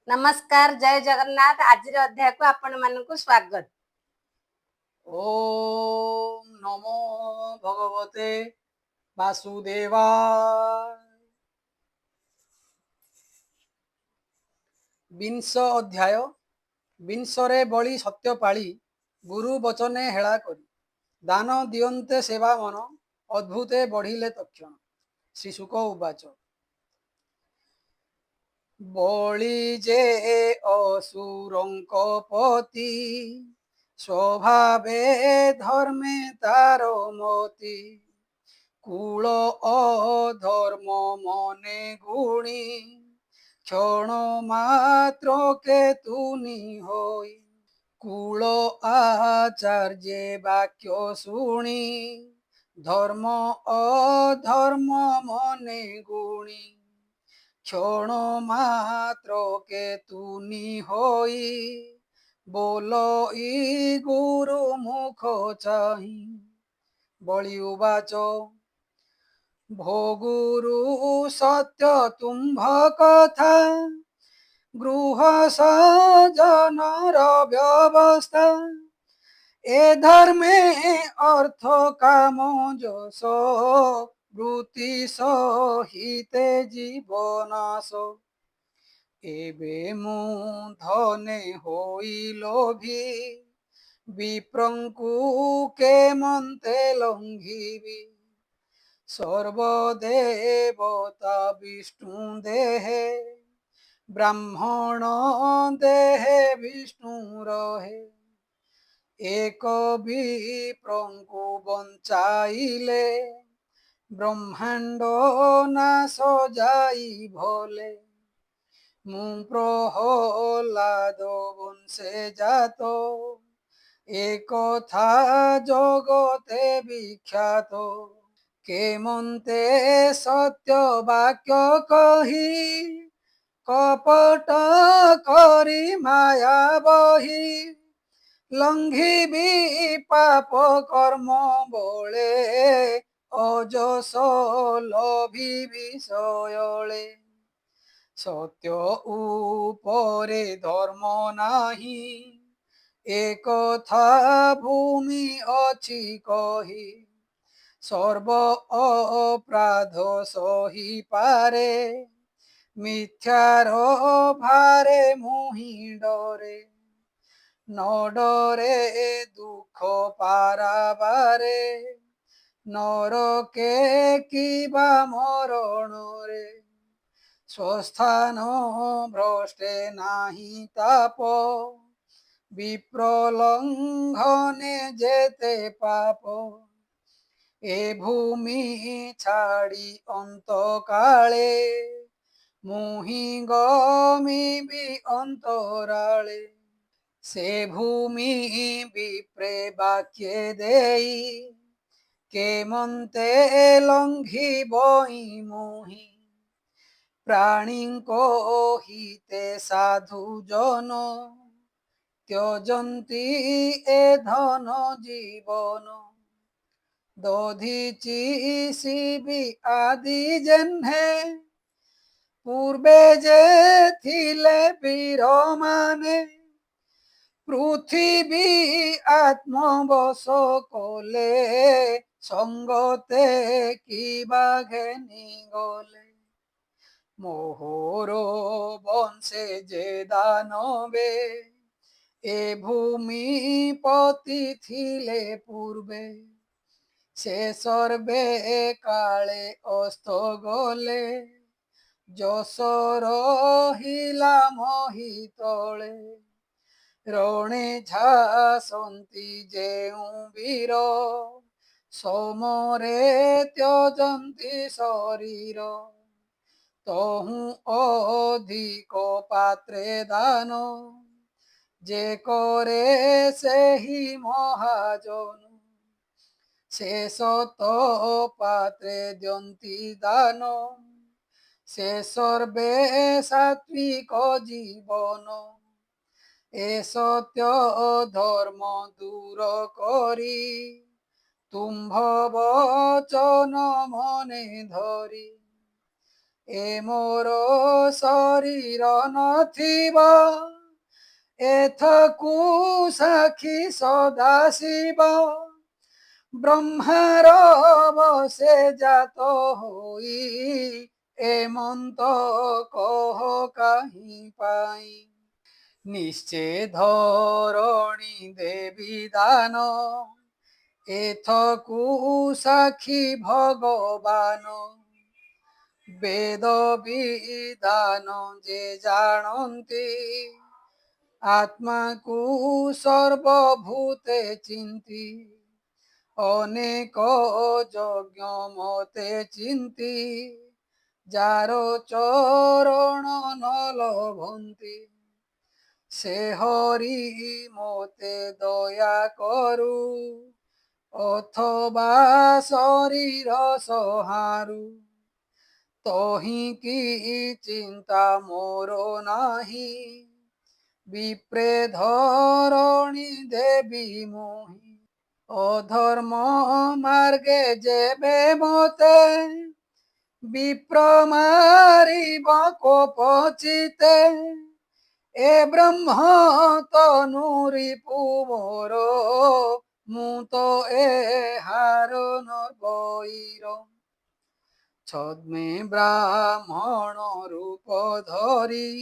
नमस्कार जय जगन्नाथ। आज अध्याय को आपण मानक स्वागत। ओम नमो भगवते वासुदेवाय। विंश अध्याय। विंशरे बळी सत्यपाळी गुरु बचने हेळा करी दान दियन्ते सेवा मन अद्भुते बढ़िले तक्षण। श्रीशुक उवाच। बळी जे असुरଙ୍କ पति स्वभावे धर्मे तार मति कूल अधर्म मने गुणी क्षण मात्र के तुनि होई कूल आचार्य वाक्य शुणी धर्म अधर्म मने गुणी क्षण मात्र के तुनि होई बोलो ई गुरु मुख चाही। बळी उवाच। भोगुरु सत्य तुम्भ कथा गृह सजनर व्यवस्था ए धर्मे अर्थ काम यश वृत्ति सहिते जीवनाश एबे मु धने होई लोभी विप्रंकु के मन्ते लंघिबी सर्वदेवता विष्णु देहे ब्राह्मण देहे विष्णु रहे एक विप्रंकु बंचाइले ब्रह्मांड नाश जाई भले मु प्रहलाद वंशे जात एक था जगते विख्यात केमन्ते सत्य वाक्य कही कपट करी माया बही लंघिबी पाप कर्म बळे अजस लभी विषयळे सत्य उपरे धर्म नाही एक था भूमि अछि कही सर्व अपराध सही पारे मिथ्यार भारे मुहि डरे न डरे दुख पाराबारे नरके किबा मरणरे स्वस्थान भ्रष्टे नाही ताप विप्रलंघने जेते पाप ए भूमि छाड़ी अंत काले मुहि गमिबी अंतराले से भूमि विप्रे बाक्ये देई केमन्ते लंघिबई मुहि प्राणीको हिते साधु जन त्यजन्ति ए धन जीवन दधिची शिबी आदि जेह्ने पूर्वे जे थिले वीर माने पृथ्वी आत्मवश कले संगते किबा घेनी गले मोहर वंशे जे दानवे ए भूमि पति थिले पूर्वे से सर्वे काले अस्त गले जस रहिला मही तले रणे झासन्ति जेउ वीर समरे त्यजन्ति शरीर तहु अधिक पात्रे दान जे करे सेहि महाजन से सत पात्रे द्यन्ति दान से सर्वे सात्विक जीवन ए सत्य धर्म दूर करी तुम्भ वचन मने धरी ଏ ମୋର ଶରୀର ନଥିବ ଏଥକୁ ସାକ୍ଷୀ ସଦାଶିବ ବ୍ରହ୍ମାର ବସେ ଜାତ ହୋଇ ଏମନ୍ତ କହ କାହିଁ ପାଇଁ ନିଶ୍ଚେ ଧରଣୀ ଦେବୀ ଦାନ ଏଥକୁ ସାକ୍ଷୀ ଭଗବାନ ବେଦ ବିଧାନ ଯେ ଜାଣନ୍ତି ଆତ୍ମାକୁ ସର୍ବଭୂତେ ଚିନ୍ତି ଅନେକ ଯଜ୍ଞ ମତେ ଚିନ୍ତି ଯାର ଚରଣ ନ ଲଭନ୍ତି ସେ ହରି ମତେ ଦୟା କରୁ ଅଥବା ଶରୀର ସହାରୁ ତହିଁ କି ଚିନ୍ତା ମୋର ନାହିଁ ବିପ୍ରେ ଧରଣୀ ଦେବୀ ମୋହି অধর্ম মার্গে যেবে মতে বিপ্র মারিব কোপচিতে এ ব্রহ্ম তনুরি পুমর মু তো এ হারণ বৈর ছদ্মে ব্রাহ্মণ রূপ ধরি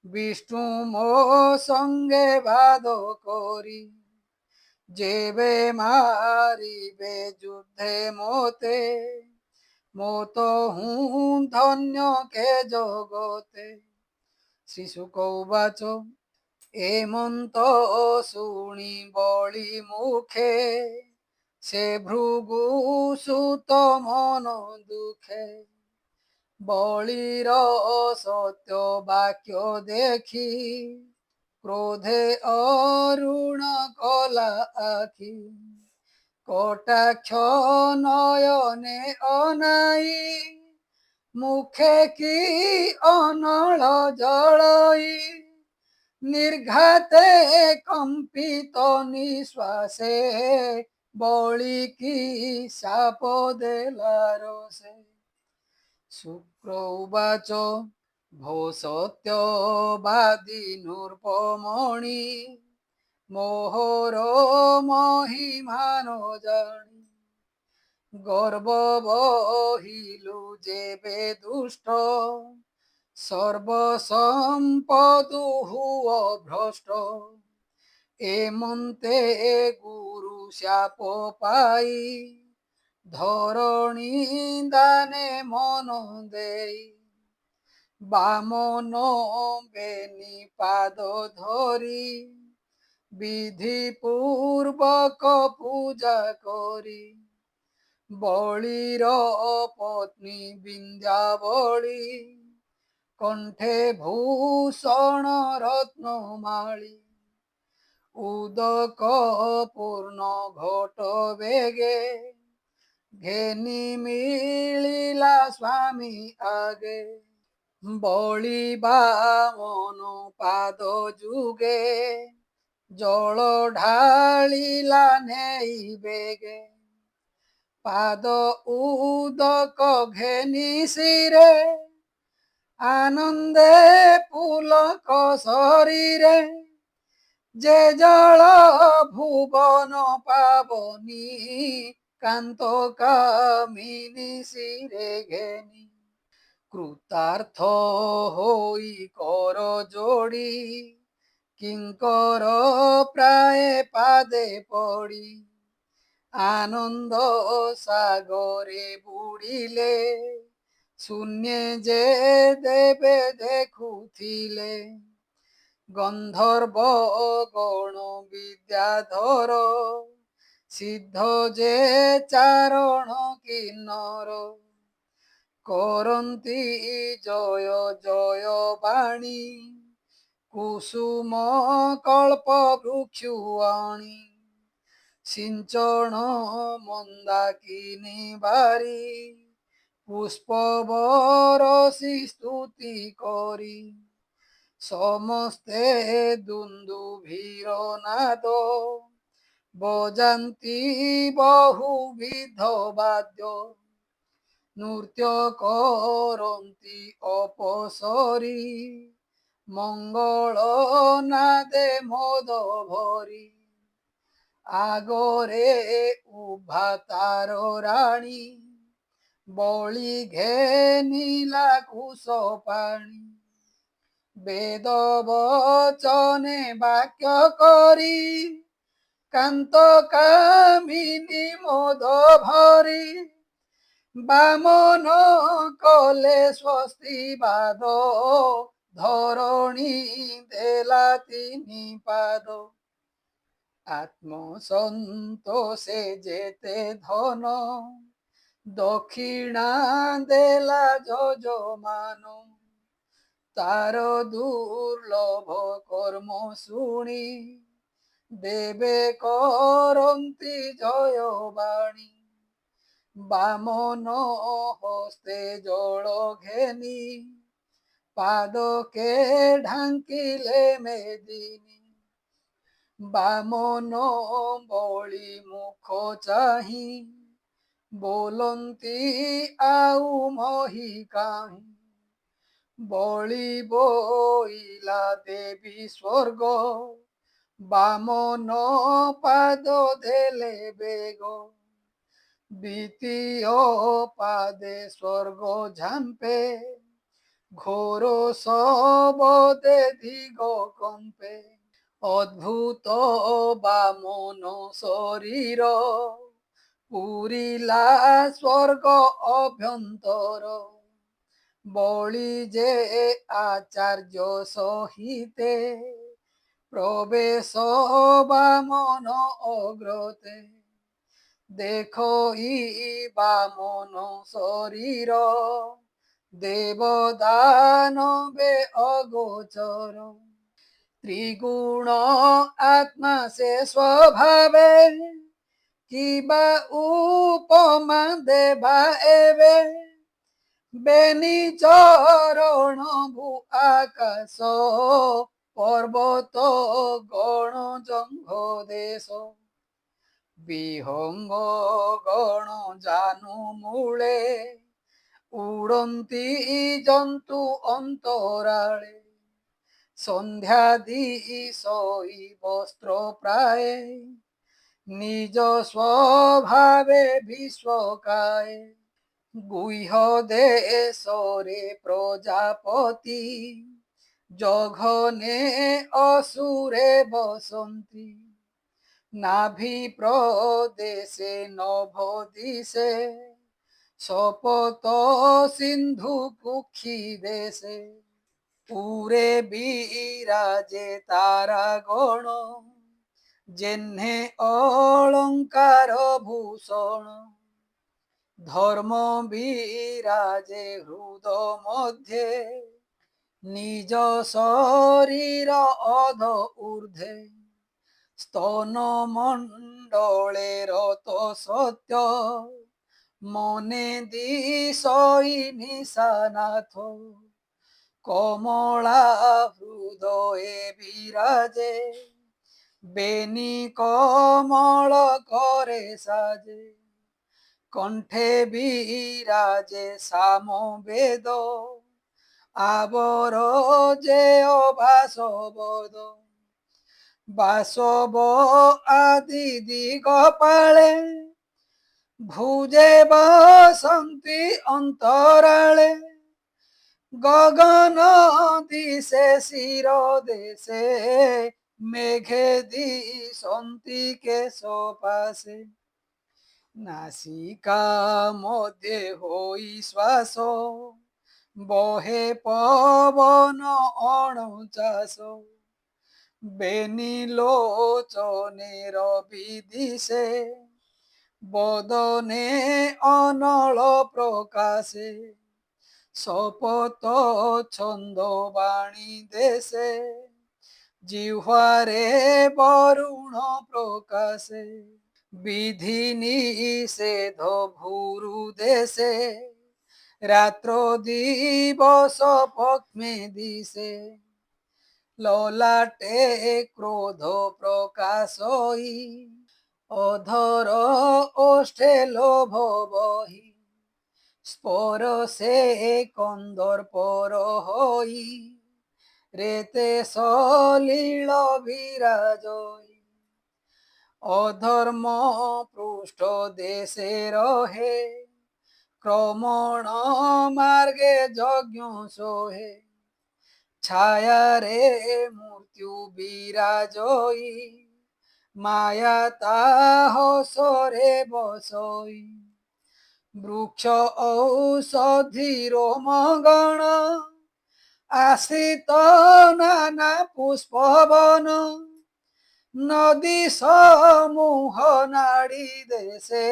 বিষ্ণু মো সঙ্গে বাদ করি যেবে মারিবে যুদ্ধে মতে মত হুঁ ধন্য কে জগতে শ্রীশুক উবাচ এমন্ত শুনি বলি মুখে সে ভৃগু সুত মন দুঃখে বলির সত্য বাক্য দেখি ক্রোধে অরুণ কলা আখি কটাক্ষ নয়নে অনাই মুখে কি অনল জড়ই নির্ঘাতে কম্পিত নিশ্বাসে বলি কি শাপ দেলার সে শুক্র উবাচ ভো সত্যবাদী নূর্পমণি মোহর মহিমান জানি গর্ব বহিলু যেবে দুষ্ট সর্বসম্পদ হুয় ভ্রষ্ট এমন্তে গুরু শাপ পাই ধরণী দানে মন দেই বামন বেনি পাদ ধরি বিধি পূর্বক পূজা করি বলির পত্নী বিন্ধ্যাবলী কণ্ঠে ভূষণ রত্নমালী উদক পূর্ণ ঘট বেগে ঘেনি মিলিলা স্বামী আগে বলি বামন পাদ যুগে জল ঢালিলা নেই বেগে পাদ উদক ঘেনি শিরে আনন্দে পুলক শরীরে যে জল ভুবন পাবনি কান্ত কামিনী শিরে ঘেনি কৃতার্থ হই কর যোড়ি কিঙ্কর প্রায় পাদে পড়ি আনন্দ সাগরে বুড়িলে শূন্যে যে দেবে দেখুথিলে গন্ধর্ব গণ বিদ্যাধর সিদ্ধ যে চারণ কিন্নর করন্তি জয় জয় বাণী কুসুম কল্প বৃক্ষুয়াণী সিঞ্চন মন্দাকিনী বারি পুষ্প বরসি স্তুতি করি সমস্তে দুন্দুভীর নাদ বজান্তি বহুবিধ বাদ্য নৃত্য করন্তি অপসরি মঙ্গল নাদে মদ ভরি আগরে উভা তার রাণী বলি ঘেনিলা কুশ পাণি বেদ বচনে বাক্য করি কান্ত কামিনী মদ ভরি বামন কলে স্বস্তিবাদ ধরণী দেলা তিনি পাদ আত্মসন্তোষে যেতে ধন দক্ষিণা দেলা যজমান তার দুর্লভ কর্ম শুনি দেবে করন্তি জয়বাণী বামন হস্তে জল ঘেনি পাদকে ঢাঙ্কিলে মেদিনী বামন বলি মুখ চাহি ବୋଲନ୍ତି ଆଉ ମହି କାହିଁ ବଳି ବୋଇଲା ଦେବୀ ସ୍ୱର୍ଗ ବାମନ ପାଦ ଦେଲେ ବେଗ দ্বিতীয় পাদে স্বর্গ ঝাম্পে ঘোর শবদে দিগ কম্পে অদ্ভুত বামন শরীর পুরিলা স্বর্গ অভ্যন্তর বলি যে আচার্য সহিতে প্রবেশ বামন অগ্রতে দেখো ই বামন শরীর দেবদানবে অগোচর ত্রিগুণ আত্মা সে স্বভাবে কিবা উপমা দেবা এবে বেনি চরণ ভূ আকাশ পর্বত গণ জঙ্ঘ দেশ বিহঙ্গ গণ জানু মূলে উড়ন্তি জন্তু অন্তরালে সন্ধ্যা দিশই বস্ত্র প্রায় নিজ স্বভাবে বিশ্বকায় গুহ্য দেশরে প্রজাপতি জঘনে অসুরে বসন্তি নাভি প্রদেশে নভ দিশে শপত সিন্ধু কুক্ষি দেশে পুরে বিরাজে তারা গণ যেহ্নে অলঙ্কার ভূষণ ধর্ম বিরাজে হৃদ মধ্যে নিজ শরীর অধ ঊর্ধ্বে স্তন মণ্ডলে রত সত্য মনে দিশই নিশানাথ কমলা হৃদয়ে বিরাজে বেনি কমল করে সাজে কণ্ঠে বিরাজে সাম বেদ আবর যে বাসবদ বাসব আদি দিগপালে ভুজে বসন্তি অন্তরালে গগন দিশে শির দেশে মেঘে দিশন্তি কেশ পাশে নাসিকা মধ্যে হই শ্বাস বহে পবন অণুচাষ বেনি লোচনের বিদিশে বদনে অনল প্রকাশে শপথ ছন্দ বাণী দেশে জিহ্বারে বরুণ প্রকাশে বিধি নিষেধ ভুরু দেশে রাত্র দিবস পক্ষ্মে দিশে ললাটে ক্রোধ প্রকাশই অধর ওষ্ঠে লোভ বহি স্পর সে কন্দর পর হই রেতে সলিল বিরাজই অধর্ম পৃষ্ঠ দেশে রহে ক্রমণ মার্গে যজ্ঞ সোহে ছায়ারে মৃত্যু বিরাজই মায়া তাহ সরে বসই বৃক্ষ ঔষধির মগণ আসিত নানা পুষ্পবন নদী সমূহ নাড়ি দেশে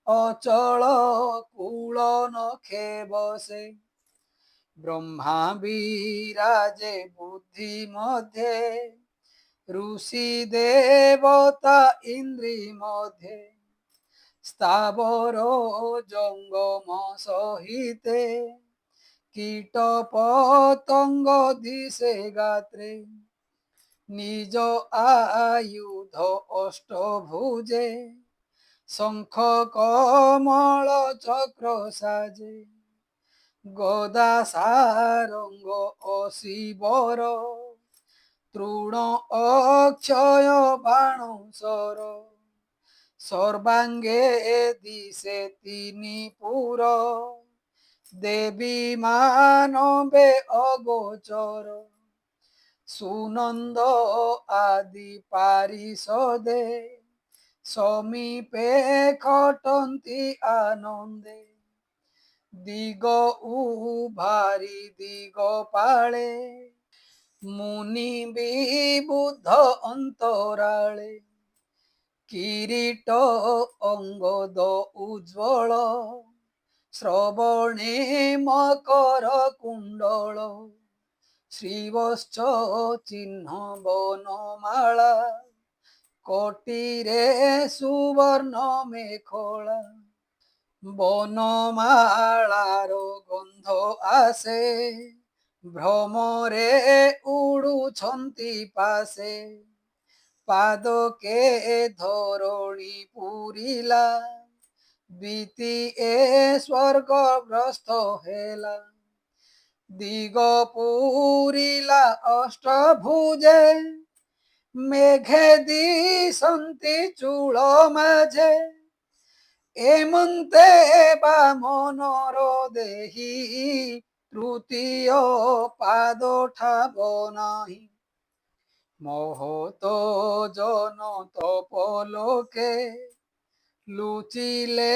অচল কূল নখে বসে ব্রহ্মা বিরাজে বুদ্ধি মধ্যে ঋষি দেবতা ইন্দ্রি মধ্যে স্থাবর জঙ্গম সহিতে কীট পতঙ্গ দিশে গাত্রে নিজ আয়ুধ অষ্টভুজে শঙ্খ কমল চক্র সাজে গদা সারঙ্গ অশিবর তৃণ অক্ষয় বাণ সর সর্বাঙ্গে দিশে তিনি পুর দেবী মানবে অগোচর সুনন্দ আদি পারিষদে সমীপে খটন্তি আনন্দে দিগ উভারি দিগ পালে মুনি বিবুদ্ধ অন্তরালে কিরীট অঙ্গদ উজ্জ্বল শ্রবণে মকর কুণ্ডল শ্রীবৎস চিহ্ন বনমালা কটিরে সুবর্ণ মেখলা বনমালার গন্ধ আসে ভ্রমরে উড়ুছন্তি পাশে পাদকে ধরণী পুরিলা বিতি এ স্বর্গগ্রস্ত হেলা দিগ পুরিলা অষ্টভুজে মেঘে দিশন্তি চূল মাঝে এমন্তে বামনর দেহি তৃতীয় পাদ ঠাব নাহি মহত জন তপলোকে লুচিলে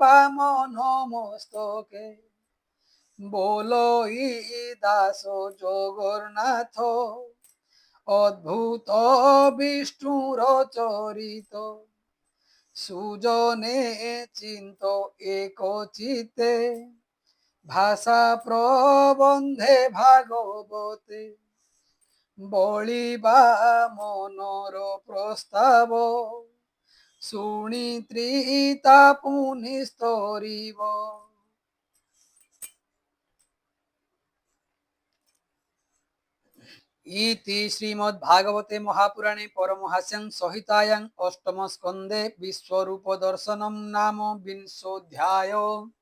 বামন মস্তকে বলই দাস জগন্নাথ অদ্ভুত বিষ্ণুর চরিত সুজনে চিন্ত এক চিতে ভাষা প্রবন্ধে ভাগবতে বলিবা মনর প্রস্তাব শুনি ত্রিতা পুনি স্তরিব। ইতি শ্রীমদ্ভাগবতে মহাপুরাণে পরমহাস্যাং সংহিতায়াং অষ্টম স্কন্ধে বিশ্বরূপ দর্শনম নাম বিংশোऽধ্যায়ः।